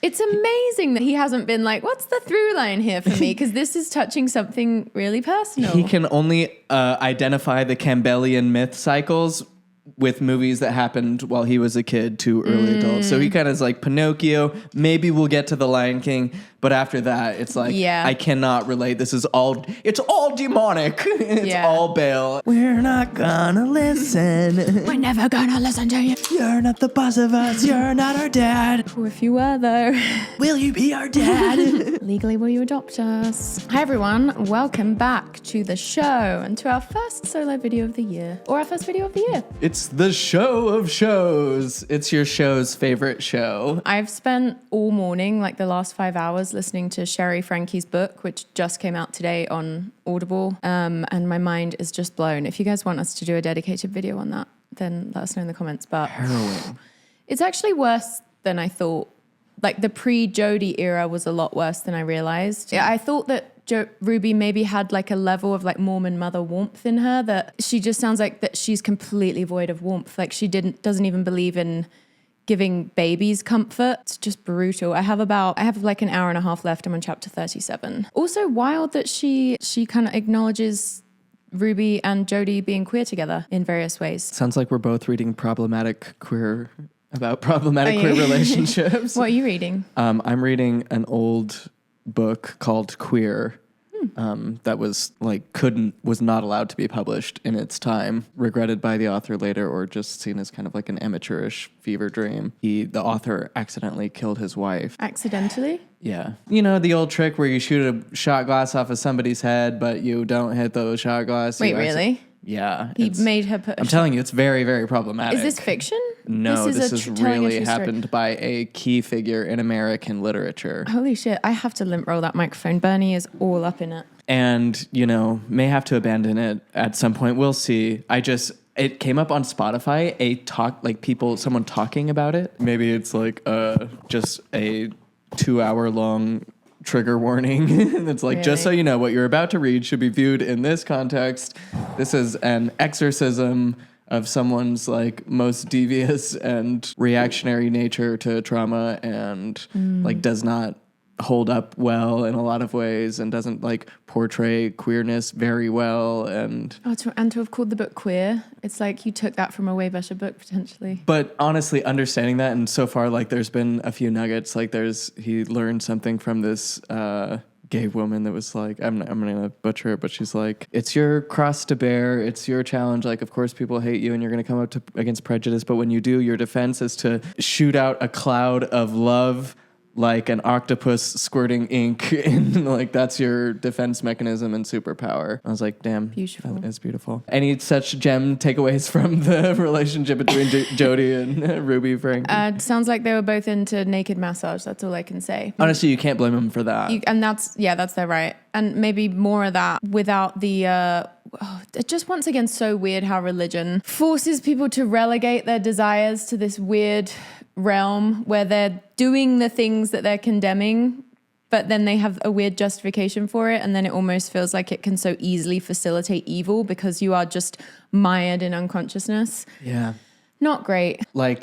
It's amazing that he hasn't been like, what's the through line here for me? Because this is touching something really personal. He can only identify the Campbellian myth cycles with movies that happened while he was a kid to early adults. So he kind of is like Pinocchio. Maybe we'll get to The Lion King. But after that, it's like, I cannot relate. It's all demonic. It's all Bale. We're not gonna listen. We're never gonna listen to you. You're not the boss of us. You're not our dad. Oh, if you were, though. Will you be our dad? Legally, will you adopt us? Hi, everyone. Welcome back to the show and to our first solo video of the year. Or our first video of the year. It's the show of shows. It's your show's favorite show. I've spent all morning, like the last 5 hours, listening to Sherry Franke's book, which just came out today on Audible, and my mind is just blown. If you guys want us to do a dedicated video on that, then let us know in the comments. But it's actually worse than I thought. Like the pre-Jodie era was a lot worse than I realized. I thought that Ruby maybe had like a level of like Mormon mother warmth in her, that she just sounds like that she's completely void of warmth. Like she doesn't even believe in giving babies comfort. It's just brutal. I have like an hour and a half left. I'm on chapter 37. Also wild that she kind of acknowledges Ruby and Jodie being queer together in various ways. Sounds like we're both reading problematic queer relationships. What are you reading? I'm reading an old book called Queer. That was not allowed to be published in its time, regretted by the author later, or just seen as kind of like an amateurish fever dream. The author accidentally killed his wife. Accidentally? Yeah. You know, the old trick where you shoot a shot glass off of somebody's head, but you don't hit the shot glass. Wait, really? Yeah. He made her put I'm telling you, it's very, very problematic. Is this fiction? No, this is really happened by a key figure in American literature. Holy shit, I have to limp roll that microphone. Bernie is all up in it. And, you know, may have to abandon it at some point. We'll see. It came up on Spotify, someone talking about it. Maybe it's like just a 2-hour long trigger warning. It's like, really? Just so you know, what you're about to read should be viewed in this context. This is an exorcism of someone's like most devious and reactionary nature to trauma, and like does not hold up well in a lot of ways, and doesn't like portray queerness very well. And to have called the book Queer, it's like you took that from a way better book potentially. But honestly, understanding that, and so far like there's been a few nuggets. Like he learned something from this gay woman that was like, I'm gonna butcher it, but she's like, it's your cross to bear, it's your challenge. Like, of course people hate you and you're gonna come up against prejudice, but when you do, your defense is to shoot out a cloud of love like an octopus squirting ink, and like that's your defense mechanism and superpower. I was like, damn, beautiful. That is beautiful. Any such gem takeaways from the relationship between Jodie and Ruby Franke? Sounds like they were both into naked massage. That's all I can say. Honestly, you can't blame them for that. And that's their right. And maybe more of that without the... it's just once again so weird how religion forces people to relegate their desires to this weird realm where they're doing the things that they're condemning, but then they have a weird justification for it, and then it almost feels like it can so easily facilitate evil because you are just mired in unconsciousness. Yeah. Not great. Like,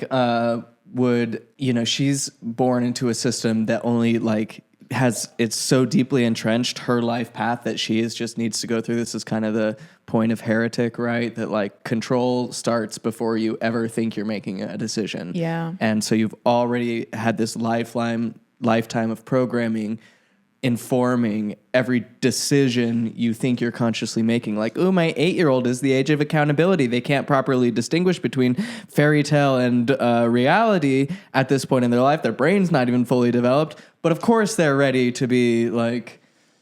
she's born into a system that only like it's so deeply entrenched her life path that she just needs to go through. This is kind of the point of Heretic, right? That like control starts before you ever think you're making a decision. Yeah. And so you've already had this lifetime of programming informing every decision you think you're consciously making. Like, oh, my 8-year-old is the age of accountability. They can't properly distinguish between fairy tale and reality at this point in their life. Their brain's not even fully developed. But of course they're ready to be like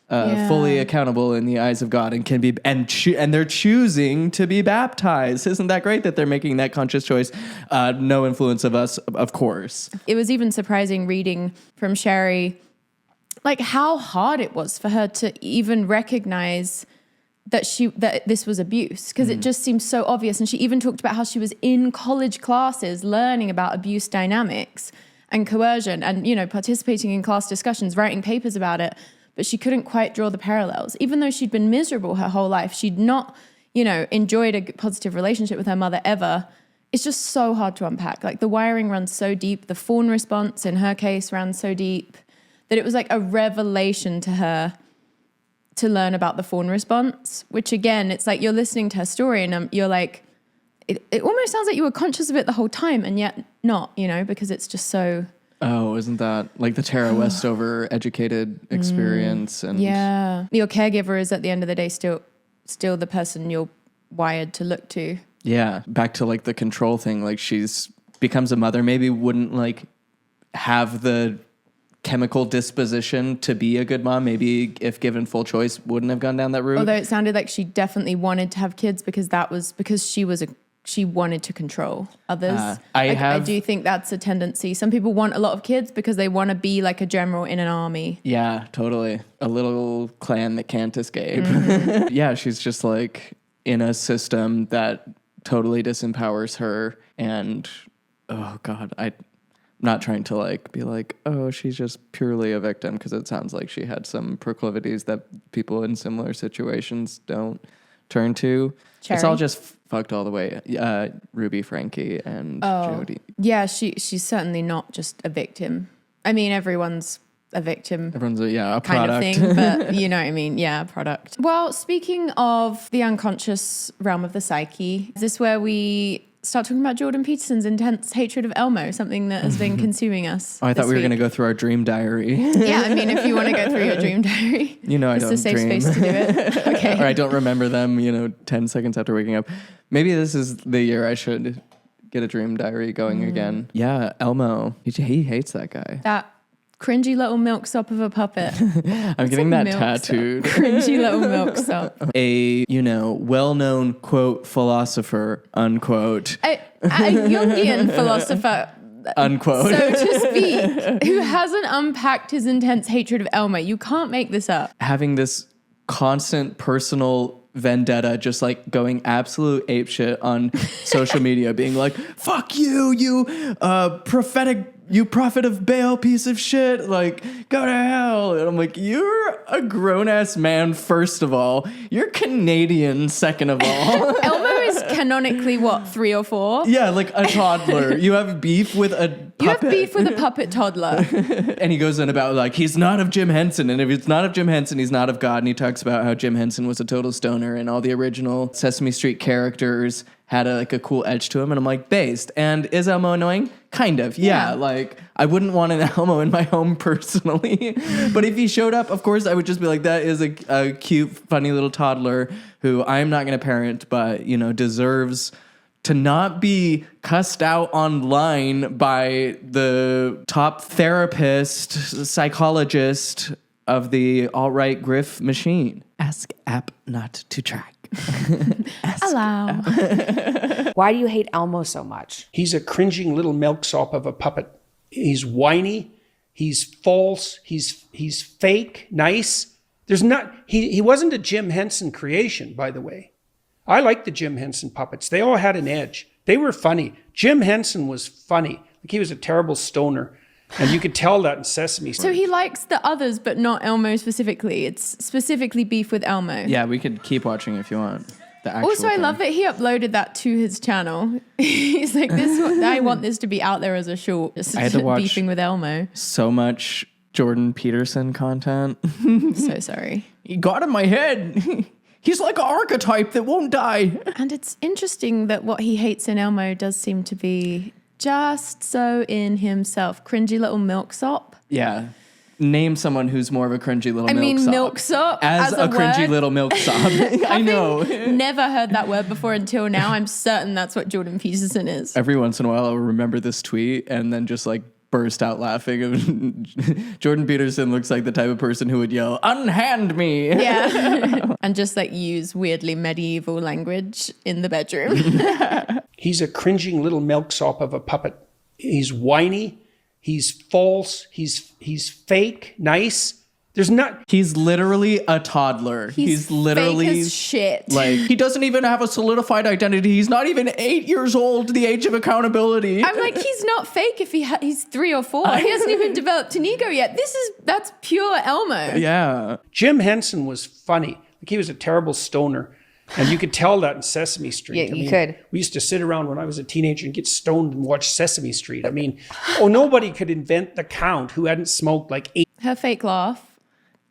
fully accountable in the eyes of God, and can be, and they're choosing to be baptized. Isn't that great that they're making that conscious choice? No influence of us, of course. It was even surprising reading from Sherry like how hard it was for her to even recognize that this was abuse, because it just seems so obvious. And she even talked about how she was in college classes learning about abuse dynamics and coercion, and participating in class discussions, writing papers about it, but she couldn't quite draw the parallels. Even though she'd been miserable her whole life, she'd not enjoyed a positive relationship with her mother ever. it's just so hard to unpack. Like the wiring runs so deep. The fawn response in her case ran so deep that it was like a revelation to her to learn about the fawn response, which again, it's like you're listening to her story and you're like, it almost sounds like you were conscious of it the whole time and yet not, you know, because it's just so... Oh, isn't that like the Tara Westover educated experience? And yeah. Your caregiver is at the end of the day still the person you're wired to look to. Yeah. Back to like the control thing. Like she's becomes a mother, maybe wouldn't like have the chemical disposition to be a good mom. Maybe if given full choice, wouldn't have gone down that route. Although it sounded like she definitely wanted to have kids because she wanted to control others. I do think that's a tendency. Some people want a lot of kids because they want to be like a general in an army. Yeah, totally. A little clan that can't escape. Yeah, she's just like in a system that totally disempowers her. And, oh God, I'm not trying to like be like, oh, she's just purely a victim, because it sounds like she had some proclivities that people in similar situations don't turn to. Cherry. It's all just fucked all the way. Ruby, Franke, and Jody. Yeah, she's certainly not just a victim. I mean, everyone's a victim. Everyone's a kind product. of thing, but you know what I mean? Yeah, product. Well, speaking of the unconscious realm of the psyche, is this where we start talking about Jordan Peterson's intense hatred of Elmo, something that has been consuming us? Oh, I thought we were going to week? go through our dream diary. Yeah, I mean, if you want to go through your dream diary, you know, I don't it's a safe dream. space to do it. Okay. Or I don't remember them, 10 seconds after waking up. Maybe this is the year I should get a dream diary going again. Yeah, Elmo. He hates that guy. That cringy little milksop of a puppet. I'm getting that tattooed. Cringy little milksop. A, well-known, quote, philosopher, unquote. A Jungian philosopher, Unquote. so to speak, who hasn't unpacked his intense hatred of Elmo. You can't make this up. Having this constant personal vendetta, just like going absolute apeshit on social media, being like, fuck you, you prophet of Baal piece of shit, like, go to hell. And I'm like, you're a grown-ass man, first of all. You're Canadian, second of all. Elmo is canonically, 3 or 4? Yeah, like a toddler. You have beef with a puppet. You have beef with a puppet toddler. And he goes in about, like, he's not of Jim Henson. And if it's not of Jim Henson, he's not of God. And he talks about how Jim Henson was a total stoner and all the original Sesame Street characters had a cool edge to him. And I'm like, based. And is Elmo annoying? Kind of. Yeah. Like, I wouldn't want an Elmo in my home personally. But if he showed up, of course, I would just be like, that is a cute, funny little toddler who I'm not going to parent, but, deserves to not be cussed out online by the top therapist, psychologist of the alt-right griff machine. Ask app not to track. Allow. Why do you hate Elmo so much? He's a cringing little milksop of a puppet. He's whiny. He's false. He's fake. Nice. He wasn't a Jim Henson creation, by the way. I like the Jim Henson puppets. They all had an edge. They were funny. Jim Henson was funny. Like, he was a terrible stoner. And you could tell that in Sesame Street. So he likes the others, but not Elmo specifically. It's specifically beef with Elmo. Yeah, we could keep watching if you want. The actual Also, I thing. love that he uploaded that to his channel. He's like, I want this to be out there as a short. Just I had to watch beefing with Elmo. so much Jordan Peterson content. So sorry. He got in my head. He's like an archetype that won't die. And it's interesting that what he hates in Elmo does seem to be just so in himself. Cringy little milksop. Yeah. Name someone who's more of a cringy little milksop. I mean, milksop as a cringy word. little milksop. I know. Never heard that word before until now. I'm certain that's what Jordan Peterson is. Every once in a while, I'll remember this tweet and then just like burst out laughing. Jordan Peterson looks like the type of person who would yell, "Unhand me!" Yeah. And just like use weirdly medieval language in the bedroom. He's a cringing little milksop of a puppet. He's whiny. He's false. He's fake. Nice. He's literally a toddler. He's literally fake as shit. Like, he doesn't even have a solidified identity. He's not even 8 years old, the age of accountability. I'm like, he's not fake if he's 3 or 4. He hasn't even developed an ego yet. That's pure Elmo. Yeah. Jim Henson was funny. Like, he was a terrible stoner. And you could tell that in Sesame Street. Yeah, you could. We used to sit around when I was a teenager and get stoned and watch Sesame Street. I mean, nobody could invent the Count who hadn't smoked like 8. Her fake laugh.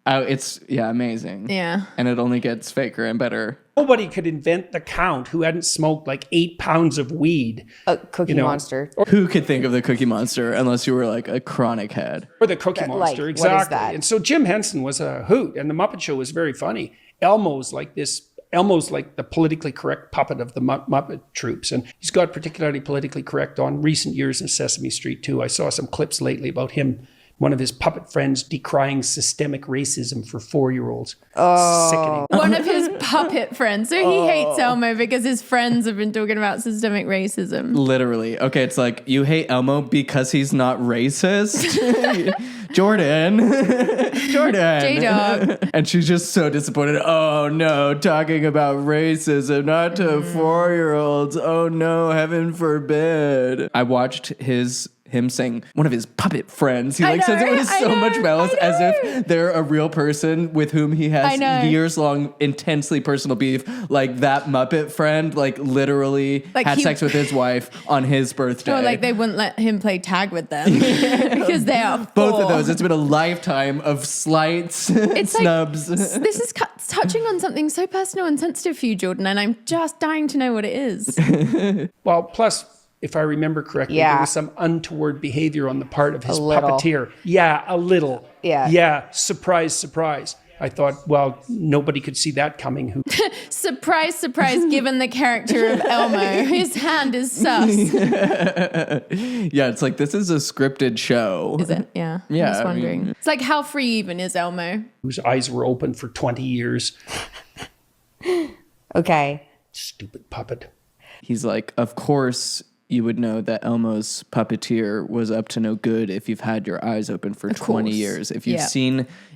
Oh, it's amazing. Yeah. And it only gets faker and better. Nobody could invent the Count who hadn't smoked like 8 pounds of weed. A Cookie Monster. Who could think of the Cookie Monster unless you were like a chronic head? Or the Cookie Monster, what is exactly. that? And so Jim Henson was a hoot, and the Muppet Show was very funny. Elmo's like the politically correct puppet of the Muppet troops. And he's got particularly politically correct on recent years in Sesame Street too. I saw some clips lately about him, one of his puppet friends, decrying systemic racism for 4-year-olds. Oh. Sickening. One of his puppet friends. So he hates Elmo because his friends have been talking about systemic racism. Literally. Okay, it's like, you hate Elmo because he's not racist? Jordan. J-Dog. And she's just so disappointed. Oh no, talking about racism, not to 4-year-olds. Oh no, heaven forbid. I watched him sing one of his puppet friends. He says it with so much malice as if they're a real person with whom he has years long intensely personal beef. Like that Muppet friend, like literally had sex with his wife on his birthday. Or like they wouldn't let him play tag with them because they are both of those. It's been a lifetime of slights, snubs. This is touching on something so personal and sensitive for you, Jordan, and I'm just dying to know what it is. Well, plus, if I remember correctly, there was some untoward behavior on the part of his puppeteer. Yeah, a little. Yeah. Yeah, surprise, surprise. I thought, well, nobody could see that coming. Surprise, surprise, given the character of Elmo. His hand is sus. Yeah, it's like, this is a scripted show. Is it? Yeah. Yeah. I'm just wondering. It's like, how free even is Elmo? Whose eyes were open for 20 years. Okay. Stupid puppet. He's like, of course you would know that Elmo's puppeteer was up to no good if you've had your eyes open for 20 years. If you've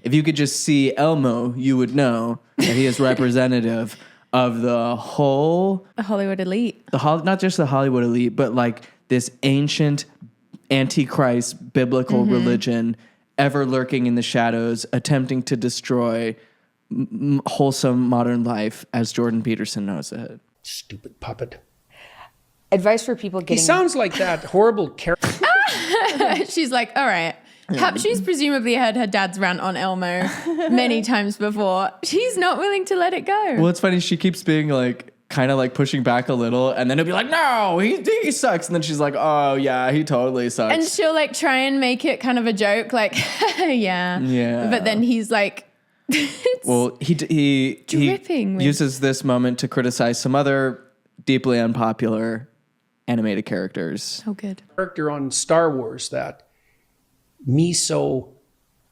if you could just see Elmo, you would know that he is representative of the Hollywood elite. Not just the Hollywood elite, but like this ancient antichrist biblical religion ever lurking in the shadows, attempting to destroy wholesome modern life as Jordan Peterson knows it. Stupid puppet. Advice for people getting... He sounds like that horrible character. She's like, all right. She's presumably heard her dad's rant on Elmo many times before. She's not willing to let it go. Well, it's funny. She keeps being like, kind of like pushing back a little, and then it'll be like, no, he sucks. And then she's like, oh yeah, he totally sucks. And she'll like try and make it kind of a joke, like, yeah. But then he's like, he uses this moment to criticize some other deeply unpopular animated characters. Oh, good. Character on Star Wars that miso.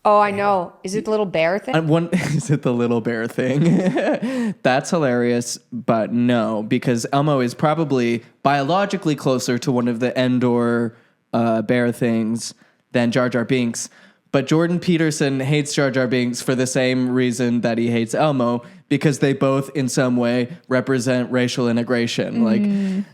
Oh, I know. Is it the little bear thing? Is it the little bear thing? That's hilarious, but no, because Elmo is probably biologically closer to one of the Endor bear things than Jar Jar Binks. But Jordan Peterson hates Jar Jar Binks for the same reason that he hates Elmo, because they both in some way represent racial integration. Like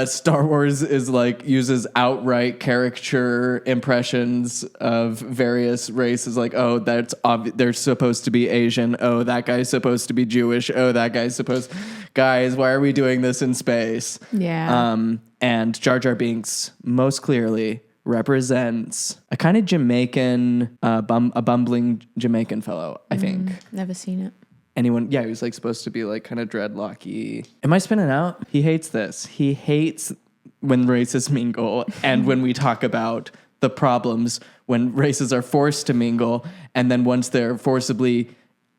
Star Wars is like uses outright caricature impressions of various races. Like, oh, that's they're supposed to be Asian. Oh, that guy's supposed to be Jewish. Oh, that guy's supposed... Guys, why are we doing this in space? Yeah. And Jar Jar Binks most clearly represents a kind of Jamaican, a bumbling Jamaican fellow, I think. Never seen it. Anyone? Yeah, he was like supposed to be like kind of dreadlocky. Am I spinning out? He hates this. He hates when races mingle and when we talk about the problems when races are forced to mingle, and then once they're forcibly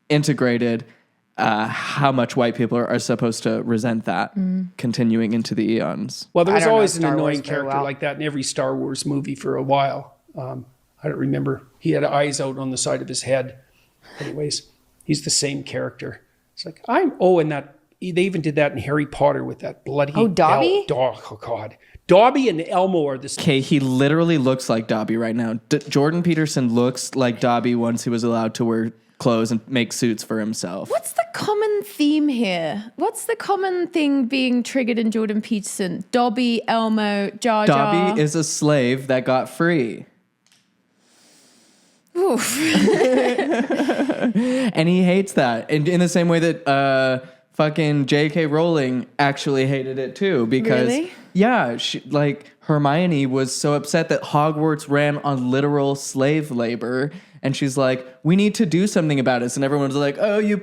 integrated, how much white people are supposed to resent that continuing into the eons. Well, there was always an Star annoying Wars very character well. like that in every Star Wars movie for a while. I don't remember. He had eyes out on the side of his head. Anyways, he's the same character. It's like, and that they even did that in Harry Potter with that bloody... Oh, Dobby? Oh, God. Dobby and Elmo are the same. Okay, he literally looks like Dobby right now. Jordan Peterson looks like Dobby once he was allowed to wear clothes and make suits for himself. What's the common theme here? What's the common thing being triggered in Jordan Peterson? Dobby, Elmo, Jar Jar. Dobby is a slave that got free. Oof. And he hates that. And in the same way that fucking J.K. Rowling actually hated it too because Really? yeah, Hermione was so upset that Hogwarts ran on literal slave labor, and she's like, "We need to do something about this." And everyone's like, "Oh, you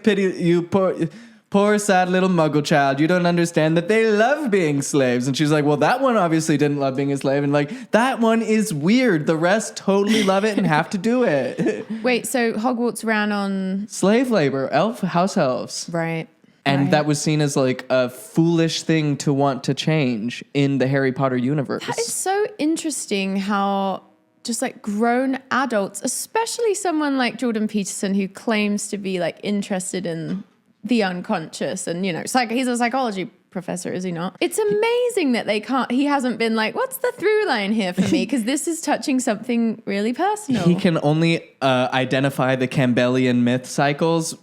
poor sad little Muggle child. You don't understand that they love being slaves." And she's like, "Well, that one obviously didn't love being a slave, and like that one is weird. The rest totally love it and have to do it." Wait, so Hogwarts ran on Slave labor, house elves. right. And right. that was seen as like a foolish thing to want to change in the Harry Potter universe. That is so interesting how just like grown adults, especially someone like Jordan Peterson who claims to be like interested in the unconscious and, you know, he's a psychology professor, is he not? It's amazing that he hasn't been like, what's the through line here for me? Because this is touching something really personal. He can only identify the Campbellian myth cycles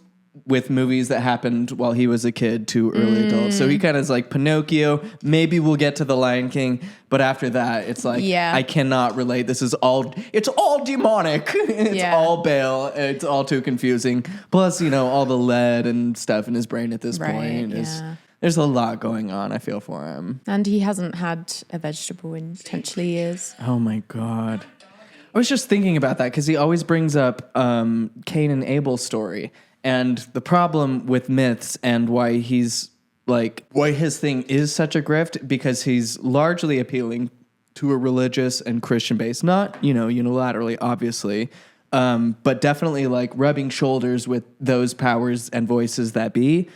with movies that happened while he was a kid to early adults. So he kind of is like Pinocchio. Maybe we'll get to The Lion King, but after that, it's like, I cannot relate. It's all demonic. It's all Bale. It's all too confusing. Plus, you know, all the lead and stuff in his brain at this point there's a lot going on. I feel for him. And he hasn't had a vegetable in potentially years. Oh my God. I was just thinking about that because he always brings up Cain and Abel's story. And the problem with myths and why his thing is such a grift, because he's largely appealing to a religious and Christian base, not, you know, unilaterally, obviously, but definitely like rubbing shoulders with those powers and voices that be,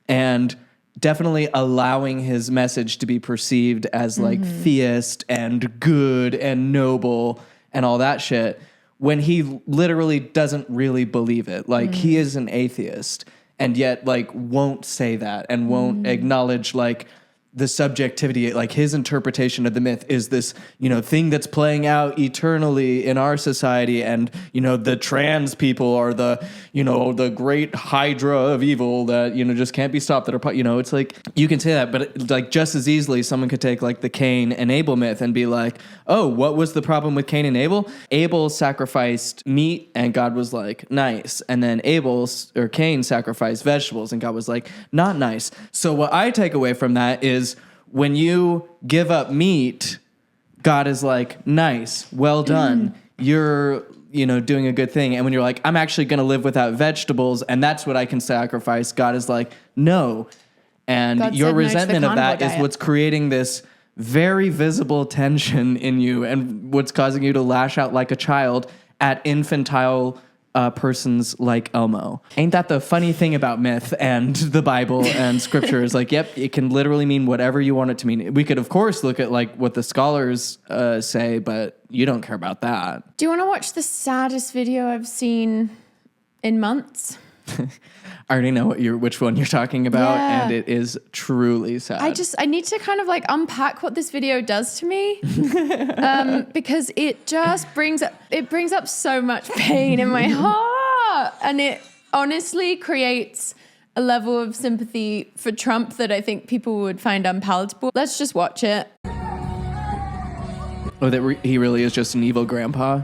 and definitely allowing his message to be perceived as like theist and good and noble and all that shit, when he literally doesn't really believe it. Like he is an atheist and yet like won't say that and won't acknowledge like the subjectivity, like his interpretation of the myth is this, you know, thing that's playing out eternally in our society. And, you know, the trans people are the, you know, the great hydra of evil that, you know, just can't be stopped, that are, you know, it's like, you can say that, but like just as easily someone could take like the Cain and Abel myth and be like, oh, what was the problem with Cain and Abel? Abel sacrificed meat and God was like, nice. And then Cain sacrificed vegetables and God was like, not nice. So what I take away from that is, when you give up meat, God is like, nice, well done. You're, you know, doing a good thing. And when you're like, I'm actually going to live without vegetables and that's what I can sacrifice, God is like, no. And God your said no to the resentment of that carnivore is what's creating this very visible tension in you and what's causing you to lash out like a child at infantile persons like Elmo. Ain't that the funny thing about myth and the Bible and scripture is like, yep, it can literally mean whatever you want it to mean. We could, of course, look at like what the scholars say, but you don't care about that. Do you want to watch the saddest video I've seen in months? I already know which one you're talking about, Yeah. and it is truly sad. I need to kind of like unpack what this video does to me, because it just brings up so much pain in my heart, and it honestly creates a level of sympathy for Trump that I think people would find unpalatable. Let's just watch it. Oh, that he really is just an evil grandpa?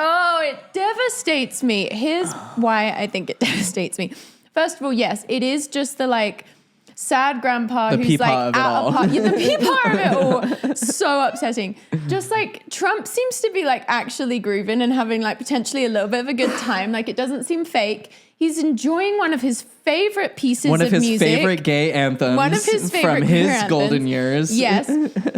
Oh, it devastates me. Here's why I think it devastates me. First of all, yes, it is just the like sad grandpa who's like of it all. the peepaw of it all. So upsetting. Just like Trump seems to be like actually grooving and having like potentially a little bit of a good time. Like it doesn't seem fake. He's enjoying one of his favorite pieces of music. One of his favorite gay anthems One of his favorite from his anthems. golden years. Yes.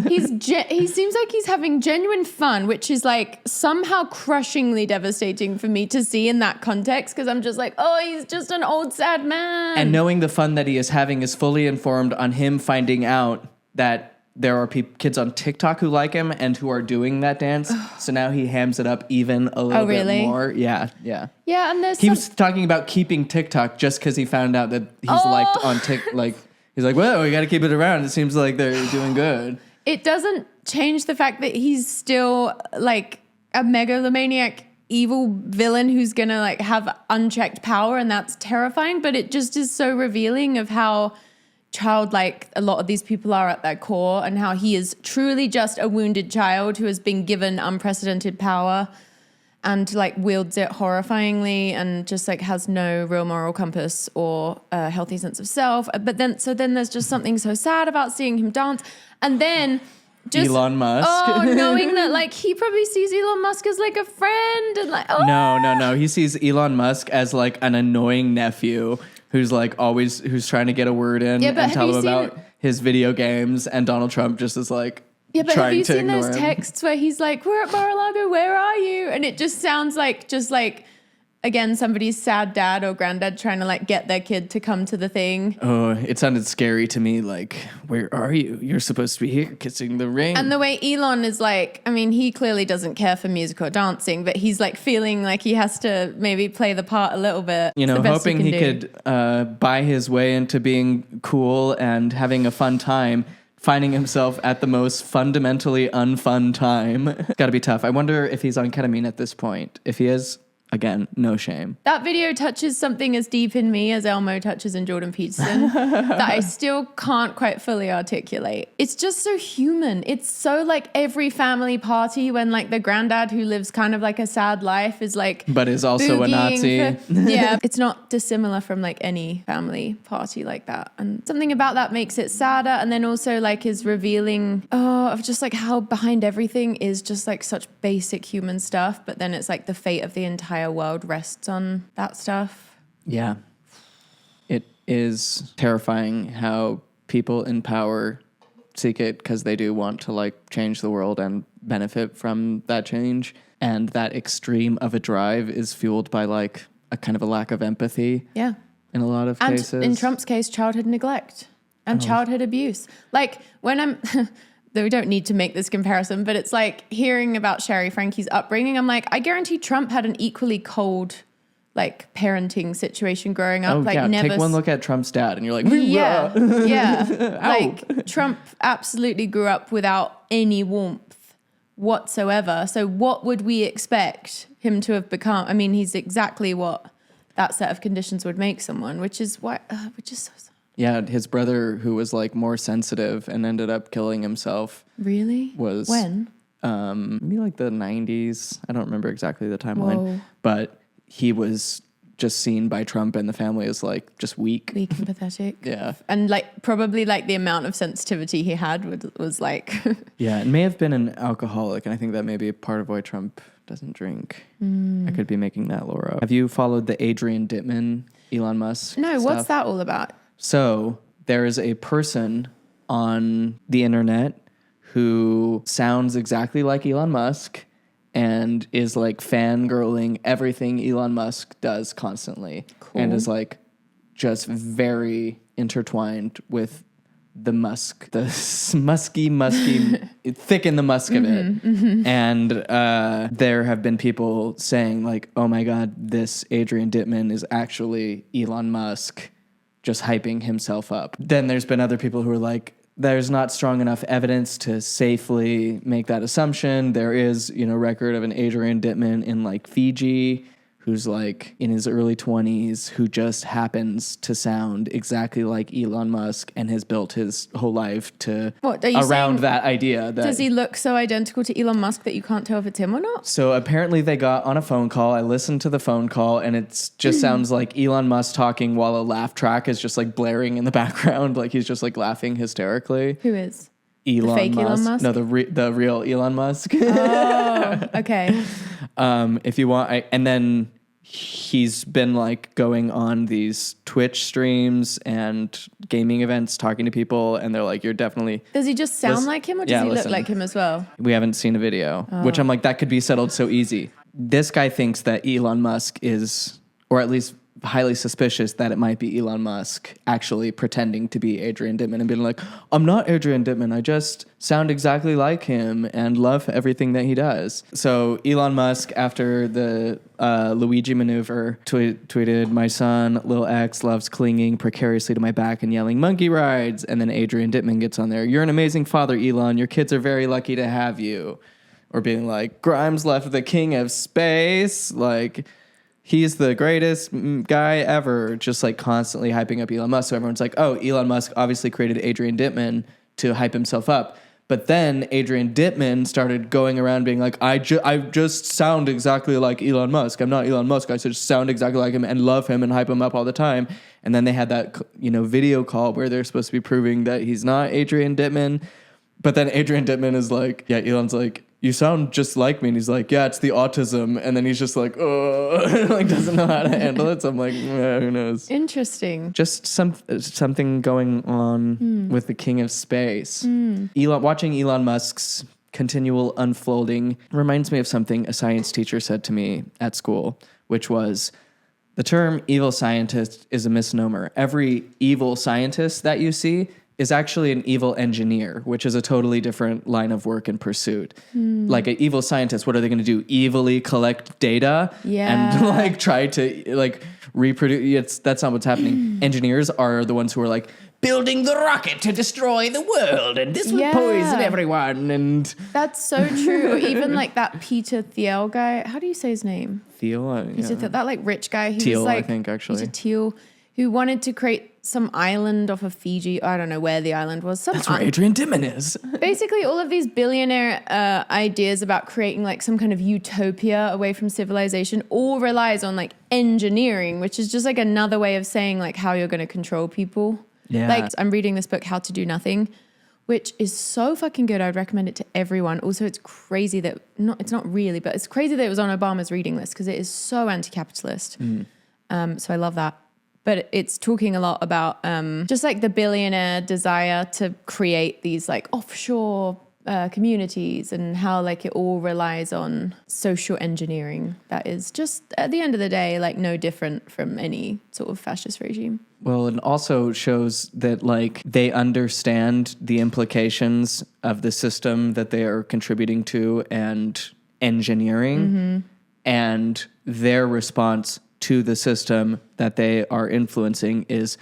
He seems like he's having genuine fun, which is like somehow crushingly devastating for me to see in that context, because I'm just like, oh, he's just an old sad man. And knowing the fun that he is having is fully informed on him finding out that there are kids on TikTok who like him and who are doing that dance. So now he hams it up even a little bit more. Yeah. Yeah, and He was talking about keeping TikTok just because he found out that he's liked on TikTok. Like, he's like, well, we got to keep it around. It seems like they're doing good. It doesn't change the fact that he's still like a megalomaniac evil villain who's gonna like have unchecked power, and that's terrifying. But it just is so revealing of how childlike a lot of these people are at their core, and how he is truly just a wounded child who has been given unprecedented power and like wields it horrifyingly and just like has no real moral compass or a healthy sense of self. But then there's just something so sad about seeing him dance. And then just Elon Musk. Knowing that like he probably sees Elon Musk as like a friend and like, No. He sees Elon Musk as like an annoying nephew who's like who's trying to get a word in and tell him about his video games. And Donald Trump just is like, yeah, but have you seen those him. texts where he's like, we're at Mar-a-Lago, where are you? And it just sounds like again, somebody's sad dad or granddad trying to like get their kid to come to the thing. Oh, it sounded scary to me. Like, where are you? You're supposed to be here kissing the ring. And the way Elon is like, I mean, he clearly doesn't care for music or dancing, but he's like feeling like he has to maybe play the part a little bit. You know, hoping he could buy his way into being cool and having a fun time, finding himself at the most fundamentally unfun time. It's got to be tough. I wonder if he's on ketamine at this point. If he is, again, no shame. That video touches something as deep in me as Elmo touches in Jordan Peterson that I still can't quite fully articulate. It's just so human. It's so like every family party when like the granddad who lives kind of like a sad life is like... But is also a Nazi. Yeah, it's not dissimilar from like any family party like that. And something about that makes it sadder. And then also like is revealing of just like how behind everything is just like such basic human stuff. But then it's like the fate of the entire world rests on that stuff. Yeah. It is terrifying how people in power seek it because they do want to like change the world and benefit from that change. And that extreme of a drive is fueled by like a kind of a lack of empathy. Yeah. In a lot of and cases. In Trump's case, childhood neglect and childhood abuse. Like when I'm... we don't need to make this comparison, but it's like hearing about Sherry Franke's upbringing. I'm like, I guarantee Trump had an equally cold, like parenting situation growing up. Take one look at Trump's dad, and you're like, yeah. Like Trump absolutely grew up without any warmth whatsoever. So what would we expect him to have become? I mean, he's exactly what that set of conditions would make someone, which is so sad. Yeah, his brother, who was like more sensitive and ended up killing himself. Really? Was when? Maybe like the 90s. I don't remember exactly the timeline. Whoa. But he was just seen by Trump and the family as like just weak and pathetic. Yeah. And like probably like the amount of sensitivity he had was like... Yeah, and may have been an alcoholic. And I think that may be a part of why Trump doesn't drink. I could be making that lore up. Have you followed the Adrian Dittmann, Elon Musk No, stuff? what's that all about? So there is a person on the internet who sounds exactly like Elon Musk and is like fangirling everything Elon Musk does constantly. Cool. And is like just very intertwined with the Musk, the musky, thick in the musk of it. And there have been people saying like, oh my God, this Adrian Dittmann is actually Elon Musk just hyping himself up. Then there's been other people who are like, there's not strong enough evidence to safely make that assumption. There is, record of an Adrian Dittmann in like Fiji who's like in his early 20s, who just happens to sound exactly like Elon Musk and has built his whole life to around that idea. Does he look so identical to Elon Musk that you can't tell if it's him or not? So apparently they got on a phone call. I listened to the phone call and it just sounds like Elon Musk talking while a laugh track is just like blaring in the background. Like he's just like laughing hysterically. Who is? Elon the fake Musk. Elon Musk? No, the real Elon Musk. Oh, okay. If you want, and then he's been like going on these Twitch streams and gaming events, talking to people, and they're like, "You're definitely." Does he just sound like him, or does he look like him as well? We haven't seen a video, which I'm like, that could be settled so easy. This guy thinks that Elon Musk is, or at least highly suspicious that it might be Elon Musk actually pretending to be Adrian Dittmann and being like, I'm not Adrian Dittmann, I just sound exactly like him and love everything that he does. So Elon Musk, after the Luigi maneuver, tweeted, my son, Lil X, loves clinging precariously to my back and yelling monkey rides. And then Adrian Dittmann gets on there, you're an amazing father, Elon, your kids are very lucky to have you. Or being like, Grimes left the king of space, like... he's the greatest guy ever, just like constantly hyping up Elon Musk. So everyone's like, oh, Elon Musk obviously created Adrian Dittmann to hype himself up. But then Adrian Dittmann started going around being like, I just sound exactly like Elon Musk. I'm not Elon Musk. I just sound exactly like him and love him and hype him up all the time. And then they had that, video call where they're supposed to be proving that he's not Adrian Dittmann. But then Adrian Dittmann is like, yeah, Elon's like, you sound just like me. And he's like, yeah, it's the autism. And then he's just like, oh, like doesn't know how to handle it. So I'm like, who knows? Interesting. Just something going on with the king of space. Watching Elon Musk's continual unfolding reminds me of something a science teacher said to me at school, which was, the term evil scientist is a misnomer. Every evil scientist that you see is actually an evil engineer, which is a totally different line of work and pursuit. Like an evil scientist, what are they going to do? Evilly collect data and like try to like reproduce. That's not what's happening. Engineers are the ones who are like building the rocket to destroy the world, and this will poison everyone. And that's so true. Or even like that Peter Thiel guy. How do you say his name? Thiel. That like rich guy. He Thiel, was like, I think actually. Peter Thiel, who wanted to create some island off of Fiji. I don't know where the island was. That's where Adrian Dittmann is. Basically, all of these billionaire ideas about creating like some kind of utopia away from civilization all relies on like engineering, which is just like another way of saying like how you're going to control people. Yeah. Like I'm reading this book, How to Do Nothing, which is so fucking good. I'd recommend it to everyone. Also, it's crazy that, it's not really, but it's crazy that it was on Obama's reading list because it is so anti-capitalist. So I love that. But it's talking a lot about just like the billionaire desire to create these like offshore communities and how like it all relies on social engineering. That is just at the end of the day, like no different from any sort of fascist regime. Well, it also shows that like they understand the implications of the system that they are contributing to and engineering, and their response to the system that they are influencing is,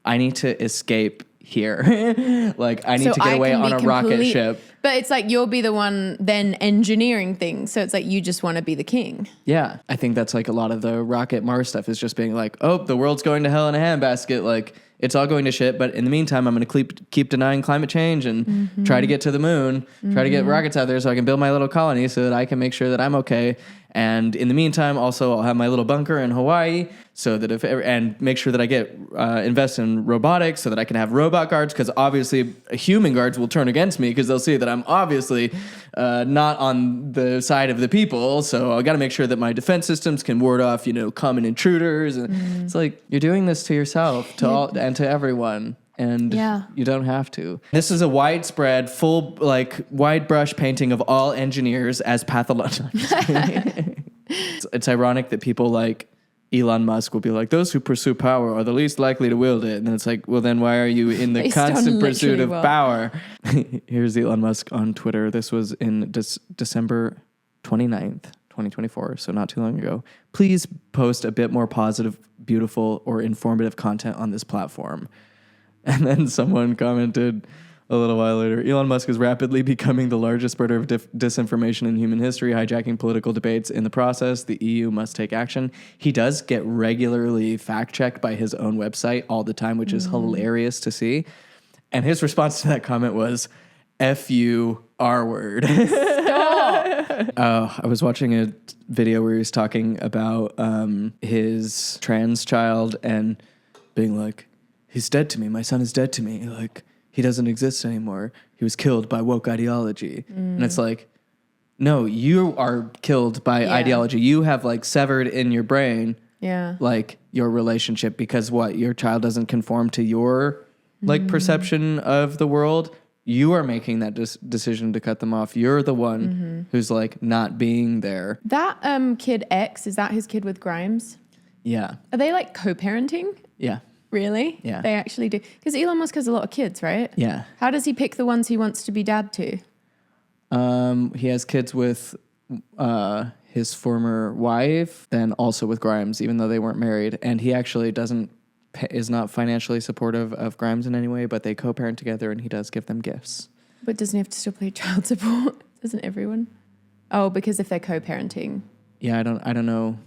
I need to escape here. Like I need to get away on a rocket ship. But it's like you'll be the one then engineering things. So it's like you just want to be the king. Yeah. I think that's like a lot of the Rocket Mars stuff is just being like, oh, the world's going to hell in a handbasket. Like it's all going to shit. But in the meantime, I'm going to keep denying climate change and try to get to the moon, try to get rockets out there so I can build my little colony so that I can make sure that I'm okay. And in the meantime, also I'll have my little bunker in Hawaii so that and make sure that I invest in robotics so that I can have robot guards, because obviously human guards will turn against me because they'll see that I'm obviously not on the side of the people. So I got to make sure that my defense systems can ward off, common intruders. And it's like, you're doing this to yourself, to all and to everyone. And you don't have to. This is a widespread, wide brush painting of all engineers as pathological. It's ironic that people like Elon Musk will be like, those who pursue power are the least likely to wield it. And then it's like, well, then why are you in the constant pursuit of power? Here's Elon Musk on Twitter. This was in December 29th, 2024, so not too long ago. Please post a bit more positive, beautiful, or informative content on this platform. And then someone commented a little while later, Elon Musk is rapidly becoming the largest spreader of disinformation in human history, hijacking political debates in the process. The EU must take action. He does get regularly fact-checked by his own website all the time, which is hilarious to see. And his response to that comment was, F you, R word. I was watching a video where he was talking about his trans child and being like, he's dead to me. My son is dead to me. Like, he doesn't exist anymore. He was killed by woke ideology. And it's like, no, you are killed by ideology. You have like severed in your brain, like your relationship, because your child doesn't conform to your like perception of the world. You are making that decision to cut them off. You're the one who's like not being there. That kid X, is that his kid with Grimes? Yeah. Are they like co-parenting? Yeah. Really? Yeah. They actually do. Because Elon Musk has a lot of kids, right? Yeah. How does he pick the ones he wants to be dad to? He has kids with his former wife, then also with Grimes, even though they weren't married. And he actually is not financially supportive of Grimes in any way, but they co-parent together and he does give them gifts. But doesn't he have to still pay child support? Doesn't everyone? Oh, because if they're co-parenting. Yeah, I don't know.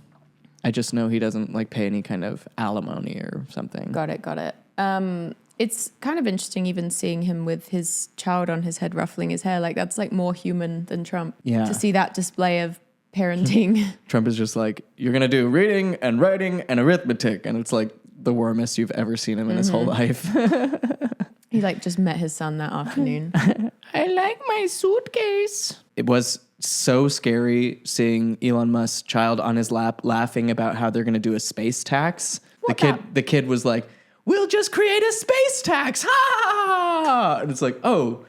I just know he doesn't like pay any kind of alimony or something. Got it. It's kind of interesting even seeing him with his child on his head ruffling his hair. Like that's like more human than Trump. Yeah. To see that display of parenting. Trump is just like, you're going to do reading and writing and arithmetic. And it's like the warmest you've ever seen him in his whole life. He like just met his son that afternoon. I like my suitcase. It was so scary seeing Elon Musk's child on his lap laughing about how they're going to do a space tax. The kid was like, we'll just create a space tax. Ha! And it's like, oh,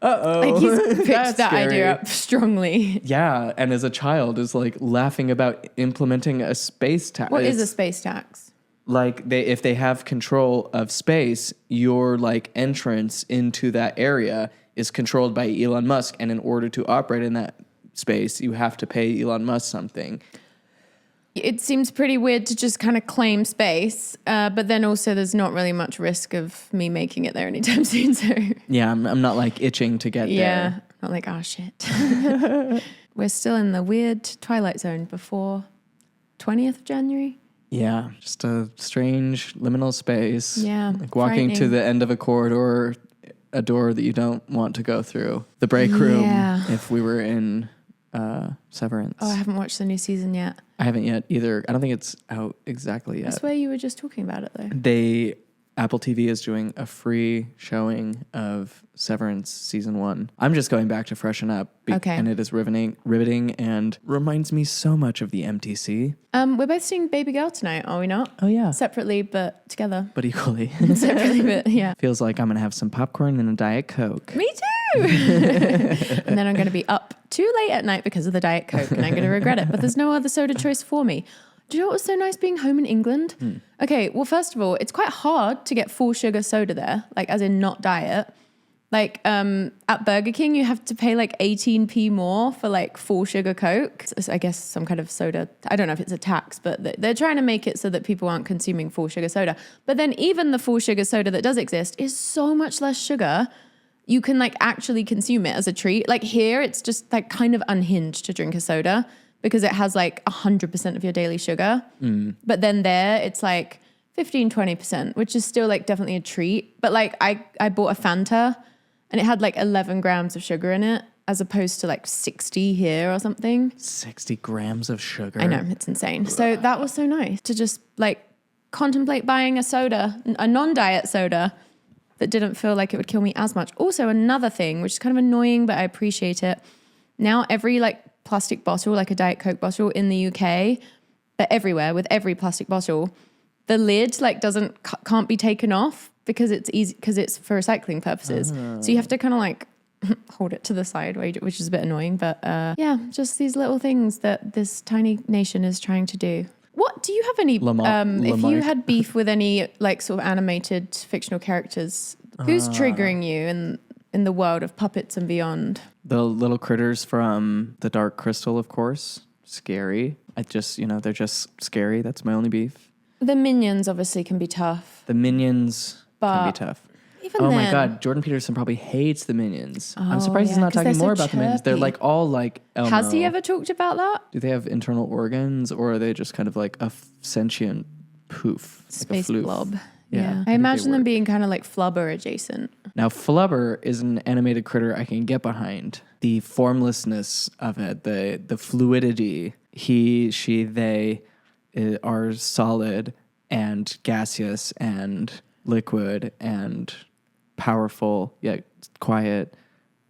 Like he's picked That's that scary. idea up strongly. Yeah, and as a child is like laughing about implementing a space tax. What is a space tax? Like if they have control of space, your like entrance into that area is controlled by Elon Musk, and in order to operate in that space, you have to pay Elon Musk something. It seems pretty weird to just kind of claim space, but then also there's not really much risk of me making it there anytime soon. So Yeah, I'm not like itching to get yeah, there. not like, oh shit. We're still in the weird twilight zone before 20th of January. Yeah, just a strange liminal space. Yeah, Like walking to frightening. the end of a corridor, a door that you don't want to go through. The break room, Yeah. if we were in Severance. Oh, I haven't watched the new season yet. I haven't yet either. I don't think it's out exactly I yet. swear you were just talking about it though. Apple TV is doing a free showing of Severance season 1. I'm just going back to freshen up. Okay. And it is riveting and reminds me so much of the MTC. We're both seeing Baby Girl tonight, are we not? Oh yeah. Separately, but together. But equally. Separately, but yeah. Feels like I'm going to have some popcorn and a Diet Coke. Me too. And then I'm going to be up too late at night because of the Diet Coke and I'm going to regret it. But there's no other soda choice for me. Do you know what was so nice being home in England? Okay, well, first of all, it's quite hard to get full sugar soda there, like as in not diet. Like at Burger King, you have to pay like 18p more for like full sugar Coke. So I guess some kind of soda. I don't know if it's a tax, but they're trying to make it so that people aren't consuming full sugar soda. But then even the full sugar soda that does exist is so much less sugar. You can like actually consume it as a treat. Like here, it's just like kind of unhinged to drink a soda because it has like 100% of your daily sugar. But then there, it's like 15, 20%, which is still like definitely a treat. But like I bought a Fanta and it had like 11 grams of sugar in it as opposed to like 60 here or something. 60 grams of sugar. I know, it's insane. So that was so nice to just like contemplate buying a soda, a non-diet soda that didn't feel like it would kill me as much. Also another thing, which is kind of annoying, but I appreciate it. Now every like plastic bottle, like a Diet Coke bottle in the UK, but everywhere with every plastic bottle, the lid like can't be taken off because it's easy because it's for recycling purposes. So you have to kind of like hold it to the side, which is a bit annoying. But yeah, just these little things that this tiny nation is trying to do. What do you have any? If you had beef with any like sort of animated fictional characters, who's triggering you in the world of puppets and beyond? The little critters from the Dark Crystal, of course. Scary. They're just scary. That's my only beef. The minions obviously can be tough. The minions can be tough. Even oh then, my God, Jordan Peterson probably hates the minions. I'm surprised he's yeah, not 'cause talking they're so more about the minions. They're chirpy. like all like Elmo. has he ever talked about that? Do they have internal organs, or are they just kind of like a sentient poof? Like a Space floof? blob. Yeah, Yeah. I I think imagine they them work. being kind of like Flubber adjacent. Now, Flubber is an animated critter I can get behind. The formlessness of it, the fluidity, he, she, they are solid and gaseous and liquid and powerful yet quiet,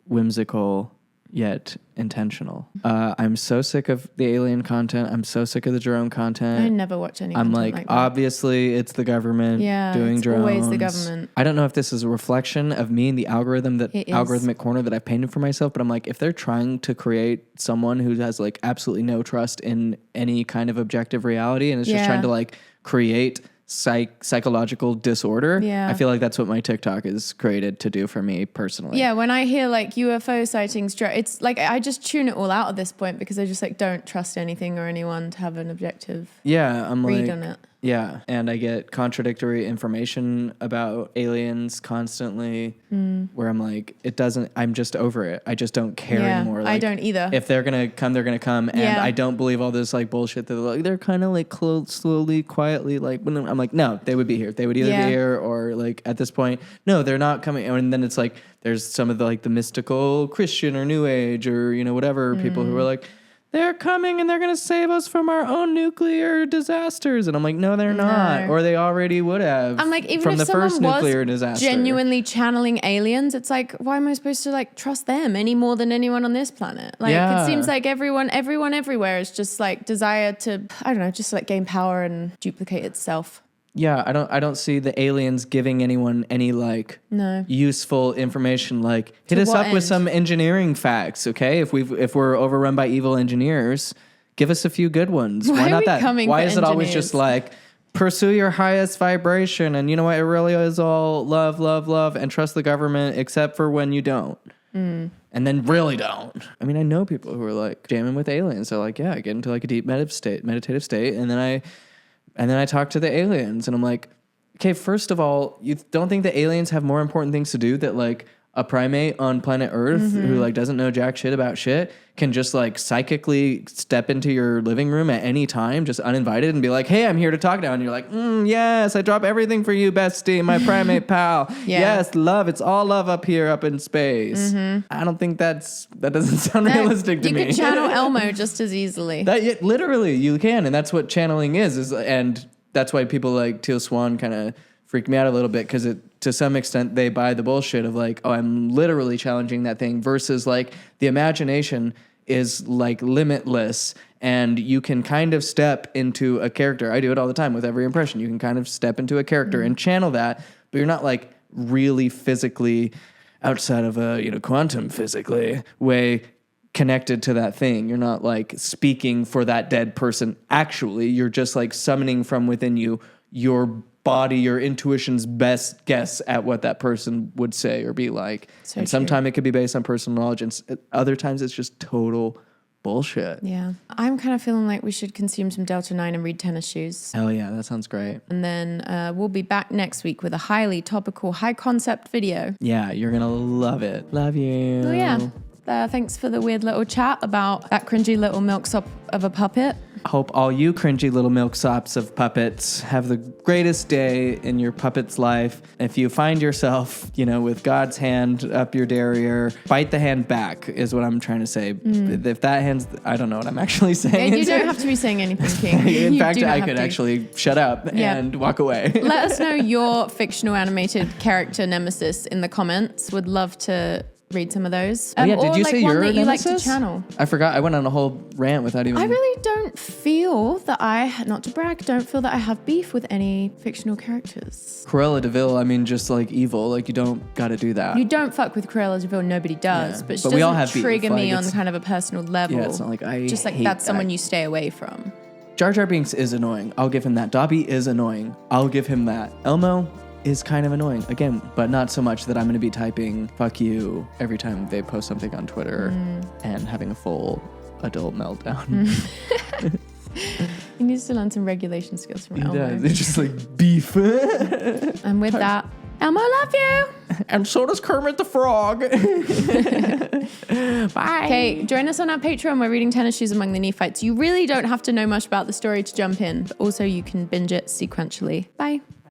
whimsical yet intentional. I'm so sick of the alien content. I'm so sick of the drone content. I never watch any I'm content like, that. obviously, it's the government Yeah, doing it's drones. always the government. I don't know if this is a reflection of me and the It is. algorithmic corner that I've painted for myself, but I'm like, if they're trying to create someone who has like absolutely no trust in any kind of objective reality and is just Yeah. trying to like create psychological disorder, Yeah. I feel like that's what my TikTok is created to do for me personally. Yeah, when I hear like UFO sightings, it's like I just tune it all out at this point because I just like don't trust anything or anyone to have an objective Yeah, I'm read like, on it. Yeah, and I get contradictory information about aliens constantly where I'm like, I'm just over it. I just don't care anymore. Like, I don't either. If they're going to come, they're going to come. And I don't believe all this like bullshit that they're kind of like slowly, quietly, like, when I'm like, no, they would be here. They would either be here or like at this point, no, they're not coming. And then it's like, there's some of the like the mystical Christian or New Age or, you know, whatever people who are like, they're coming and they're going to save us from our own nuclear disasters. And I'm like, no, they're not. Or they already would have. I'm like, even from if the someone first nuclear disaster. genuinely channeling aliens, it's like, why am I supposed to like trust them any more than anyone on this planet? Like, it seems like everyone everywhere is just like desire to, I don't know, just like gain power and duplicate itself. Yeah, I don't see the aliens giving anyone any like useful information. Like, hit us up with some engineering facts, okay? If we're overrun by evil engineers, give us a few good ones. Why not that? Why is it always just like pursue your highest vibration and you know what? It really is all love, love, love, and trust the government, except for when you don't. And then really don't. I mean, I know people who are like jamming with aliens. They're like, yeah, I get into like a deep meditative state, and then I talk to the aliens and I'm like, okay, first of all, you don't think the aliens have more important things to do that like a primate on planet Earth who like doesn't know jack shit about shit can just like psychically step into your living room at any time, just uninvited, and be like, hey, I'm here to talk now. And you're like, yes, I drop everything for you, bestie, my primate pal. Yes, love. It's all love up here, up in space. I don't think that doesn't sound realistic to me. You can channel Elmo just as easily. Literally, you can. And that's what channeling is. And that's why people like Teal Swan kind of freak me out a little bit, because to some extent they buy the bullshit of like, oh, I'm literally challenging that thing, versus like the imagination is like limitless and you can kind of step into a character. I do it all the time with every impression. You can kind of step into a character and channel that, but you're not like really physically outside of a, you know, quantum physically way connected to that thing. You're not like speaking for that dead person. Actually, you're just like summoning from within you your body, your intuition's best guess at what that person would say or be like. So and sometimes it could be based on personal knowledge, and other times it's just total bullshit. Yeah. I'm kind of feeling like we should consume some Delta 9 and read Tennis Shoes. Hell yeah, that sounds great. And then we'll be back next week with a highly topical, high concept video. Yeah, you're going to love it. Love you. Oh, yeah. Thanks for the weird little chat about that cringy little milksop of a puppet. Hope all you cringy little milksops of puppets have the greatest day in your puppet's life. If you find yourself, you know, with God's hand up your derriere, bite the hand back is what I'm trying to say. If that hand's, I don't know what I'm actually saying. Yeah, you don't have to be saying anything, King. In fact, I could actually shut up and walk away. Let us know your fictional animated character nemesis in the comments. Would love to read some of those. Did you say your nemesis? You like to channel? I forgot. I went on a whole rant without even. I really don't feel that not to brag, don't feel that I have beef with any fictional characters. Cruella de Vil, I mean, just like evil. Like, you don't got to do that. You don't fuck with Cruella de Vil. Nobody does. Yeah. But she we all doesn't have trigger beef. me on kind of a personal level. Yeah, it's not like I just like hate that's that. someone you stay away from. Jar Jar Binks is annoying. I'll give him that. Dobby is annoying. I'll give him that. Elmo is kind of annoying, again, but not so much that I'm going to be typing fuck you every time they post something on Twitter and having a full adult meltdown. He needs to learn some regulation skills from Elmo. Yeah, it's just like beef. And with that, Elmo, love you. And so does Kermit the Frog. Bye. Okay, join us on our Patreon. We're reading Tennis Shoes Among the Nephites. You really don't have to know much about the story to jump in, but also you can binge it sequentially. Bye.